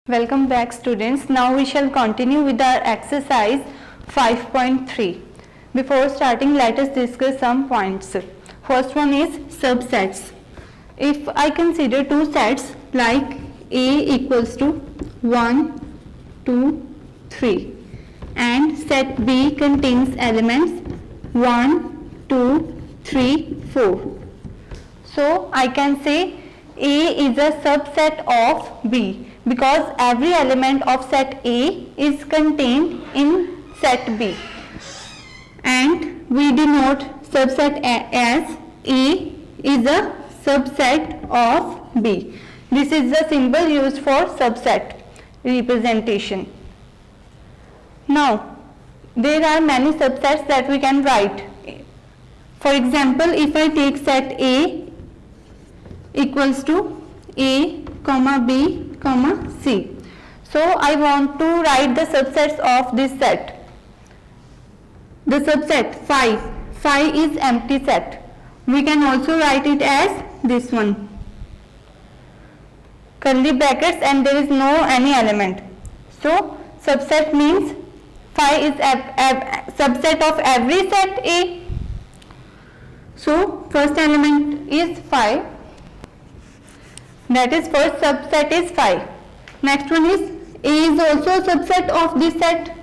Welcome back students. Now we shall continue with our exercise 5.3. Before starting, let us discuss some points. First one is subsets. If I consider two sets like A equals to 1, 2, 3 and set B contains elements 1, 2, 3, 4. So I can say A is a subset of B because every element of set A is contained in set B, and we denote subset as A is a subset of B. This is the symbol used for subset representation. Now, there are many subsets that we can write. For example, if I take set A equals to A, B, C. So I want to write the subsets of this set. The subset phi is empty set. We can also write it as this one, curly brackets, and there is no any element. So subset means phi is subset of every set A. So first element is phi. That is, first subset is phi. Next one is A is also a subset of this set.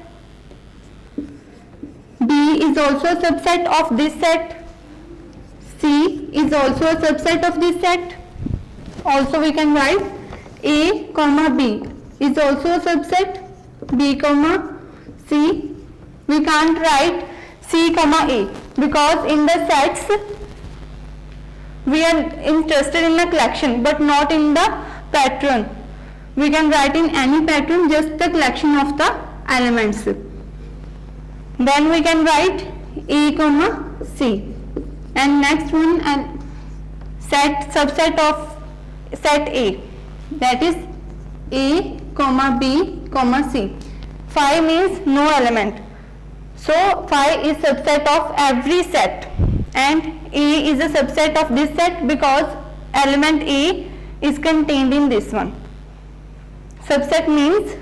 B is also a subset of this set. C is also a subset of this set. Also we can write A, B is also a subset. B, C. We can't write C, A because in the sets we are interested in the collection but not in the pattern. We can write in any pattern just the collection of the elements. Then we can write A, C. And next one, subset of set A, that is A, B, C. Phi means no element. So phi is subset of every set, and A is a subset of this set because element A is contained in this one. Subset means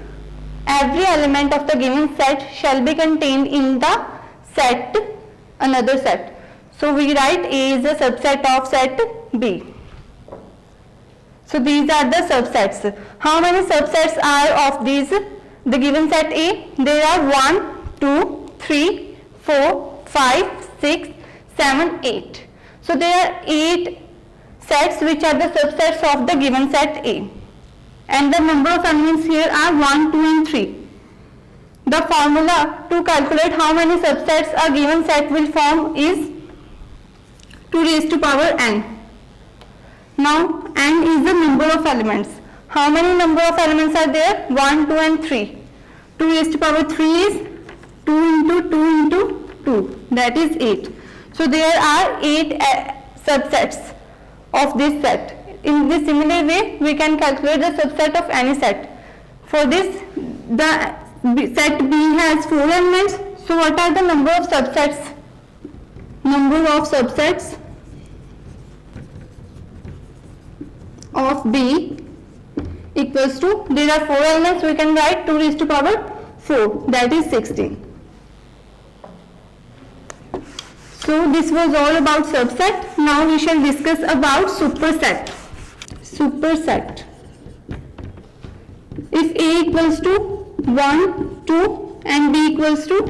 every element of the given set shall be contained in the set, another set. So we write A is a subset of set B. So these are the subsets. How many subsets are of these? The given set A, there are 1, 2, 3, 4, 5, 6, 7, 8. So there are 8 sets which are the subsets of the given set A. And the number of elements here are 1, 2 and 3. The formula to calculate how many subsets a given set will form is 2 raised to power n. Now n is the number of elements. How many number of elements are there? 1, 2 and 3. 2 raised to power 3 is 2 into 2 into 2, that is 8. So there are 8 subsets of this set. In this similar way, we can calculate the subset of any set. For this, the set B has 4 elements. So what are the number of subsets? Number of subsets of B equals to, there are 4 elements, we can write 2 raised to power 4, that is 16. So this was all about subset. Now we shall discuss about superset. Superset. If A equals to 1, 2 and B equals to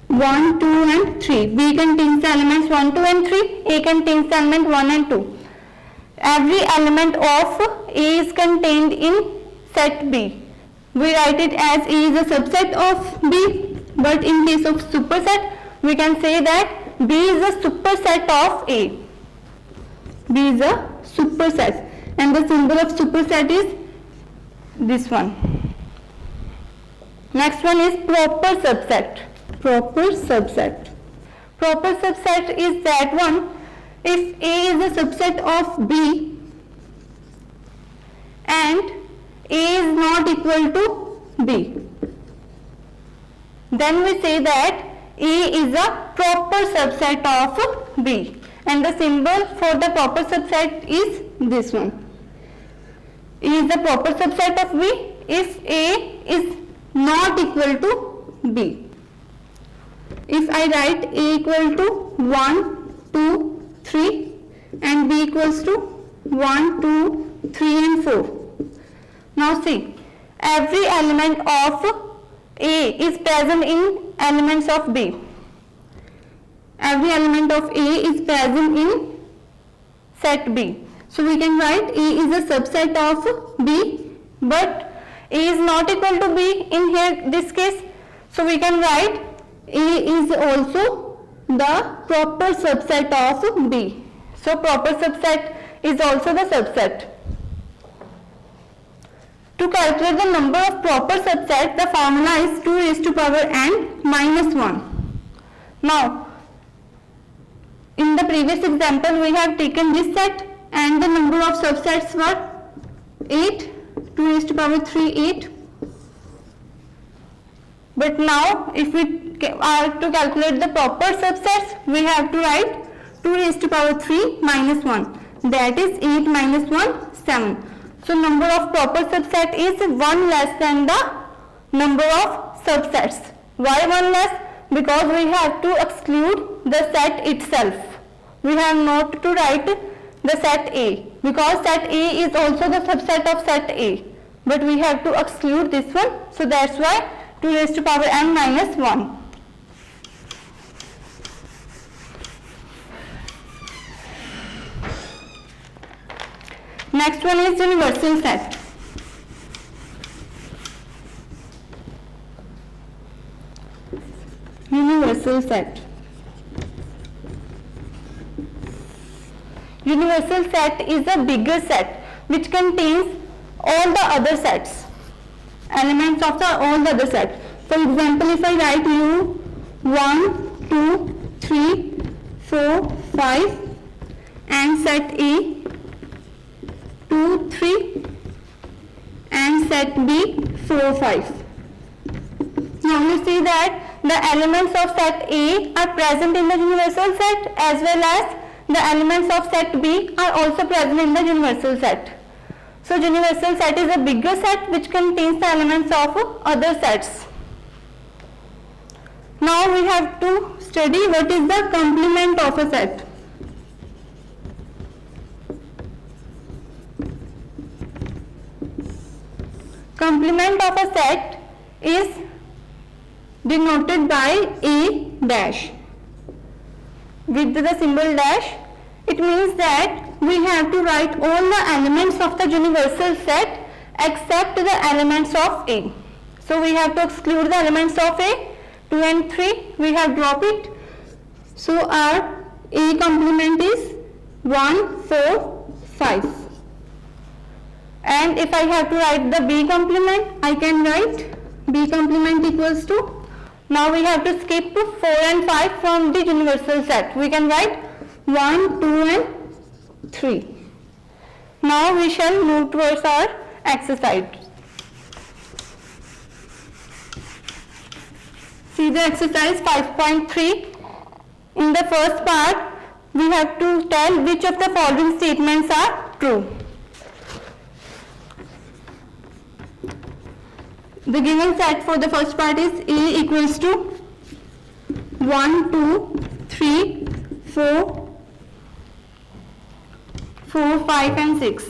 1, 2 and 3. B contains the elements 1, 2 and 3. A contains the element 1 and 2. Every element of A is contained in set B. We write it as A is a subset of B, but in case of superset, we can say that B is a superset of A. B is a superset, and the symbol of superset is this one. Next one is proper subset. Proper subset. Proper subset is that one if A is a subset of B and A is not equal to B. Then we say that A is a proper subset of B, and the symbol for the proper subset is this one. A is the proper subset of B if A is not equal to B. If I write A equal to 1, 2, 3 and B equals to 1, 2, 3 and 4. Now see, every element of A is present in elements of B. Every element of A is present in set B. So we can write A is a subset of B, but A is not equal to B in here this case. So we can write A is also the proper subset of B. So proper subset is also the subset. To calculate the number of proper subsets, the formula is 2 raised to power n minus 1. Now, in the previous example, we have taken this set and the number of subsets were 8, 2 raised to power 3, 8. But now, if we are to calculate the proper subsets, we have to write 2 raised to power 3 minus 1. That is 8 minus 1, 7. So, number of proper subset is 1 less than the number of subsets. Why 1 less? Because we have to exclude the set itself. We have not to write the set A, because set A is also the subset of set A. But we have to exclude this one. So, that's why 2 raised to power n minus 1. Next one is universal set. Universal set. Universal set is a bigger set which contains all the other sets, elements of all the other sets. For example, if I write U 1, 2, 3, 4, 5 and set A 2, 3 and set B 4, 5. Now you see that the elements of set A are present in the universal set as well as the elements of set B are also present in the universal set. So universal set is a bigger set which contains the elements of other sets. Now we have to study what is the complement of a set. Complement of a set is denoted by A dash. With the symbol dash, it means that we have to write all the elements of the universal set except the elements of A. So we have to exclude the elements of A, 2 and 3, we have dropped it. So our A complement is 1, 4, 5. And if I have to write the B complement, I can write B complement equals to, now we have to skip 4 and 5 from the universal set. We can write 1, 2 and 3. Now we shall move towards our exercise. See the exercise 5.3. In the first part, we have to tell which of the following statements are true. The given set for the first part is A equals to 1, 2, 3, 4, 5 and 6.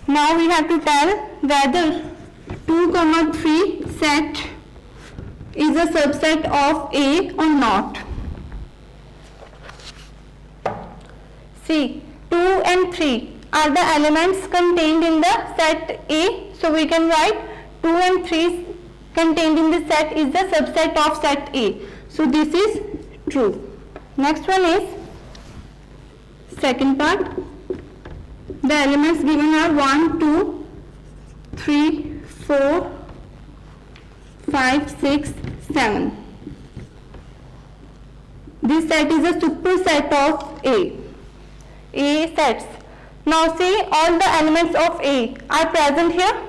Now we have to tell whether 2, 3 set is a subset of A or not. See, 2 and 3 are the elements contained in the set A. So we can write 2 and 3 contained in the set is the subset of set A. So this is true. Next one is second part. The elements given are 1, 2, 3, 4, 5, 6, 7. This set is a superset of A sets. Now see, all the elements of A are present here.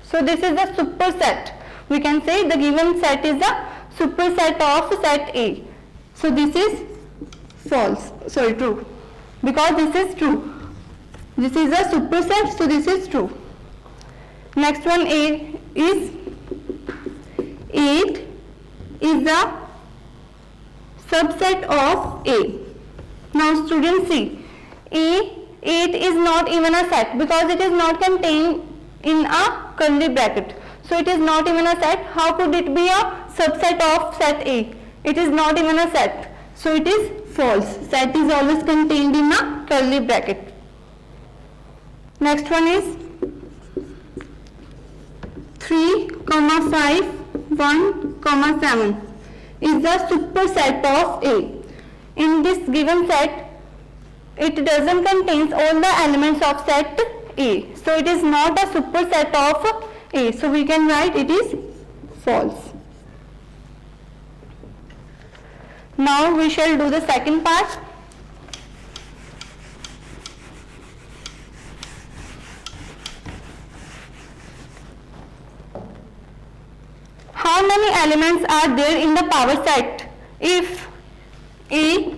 So this is the superset. We can say the given set is a superset of set A. So this is false, sorry, true. Because this is true. This is a superset, so this is true. Next one is 8 is the subset of A. Now students see, 8 is not even a set because it is not contained in a curly bracket. So it is not even a set. How could it be a subset of set A? It is not even a set. So it is false. Set is always contained in a curly bracket. Next one is 3, 5, 1, 7 is the superset of A. In this given set, it doesn't contain all the elements of set A. So it is not a superset of A. So we can write it is false. Now we shall do the second part. How many elements are there in the power set if A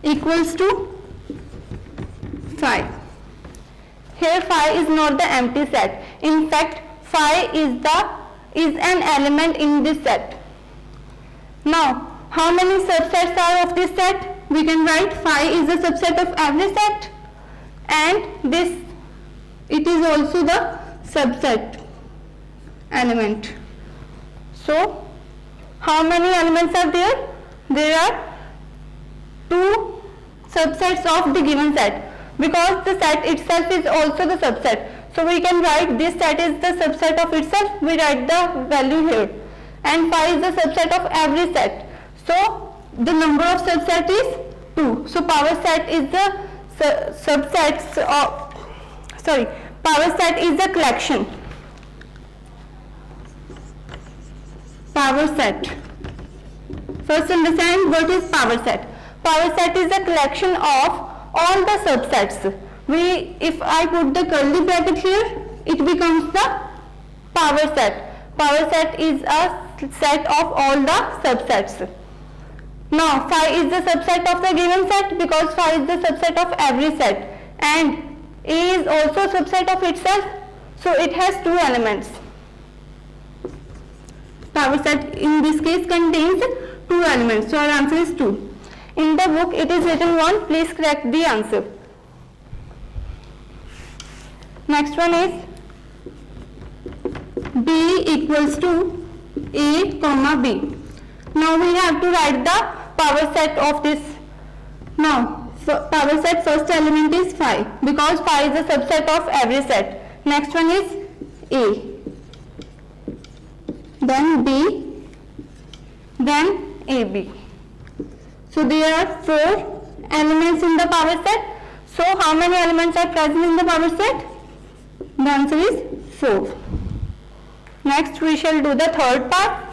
equals to 5? Here 5 is not the empty set. In fact, 5 is an element in this set. Now, how many subsets are of this set? We can write 5 is a subset of every set, and it is also the subset element. So, how many elements are there? There are 2 subsets of the given set, because the set itself is also the subset. So we can write this set is the subset of itself. We write the value here, and 5 is the subset of every set. So the number of subset is 2. So power set is the power set is the collection. Power set. First understand what is power set. Power set is a collection of all the subsets. If I put the curly bracket here, it becomes the power set. Power set is a set of all the subsets. Now 5 is the subset of the given set because 5 is the subset of every set, and A is also a subset of itself, so it has 2 elements. Power set in this case contains 2 elements, so our answer is 2. In the book it is written 1, please correct the answer. Next one is B equals to A comma B. Now we have to write the power set of this. Now power set first element is 5 because 5 is a subset of every set. Next one is A, then B, then AB. So there are 4 elements in the power set. So how many elements are present in the power set? The answer is 4. Next we shall do the third part.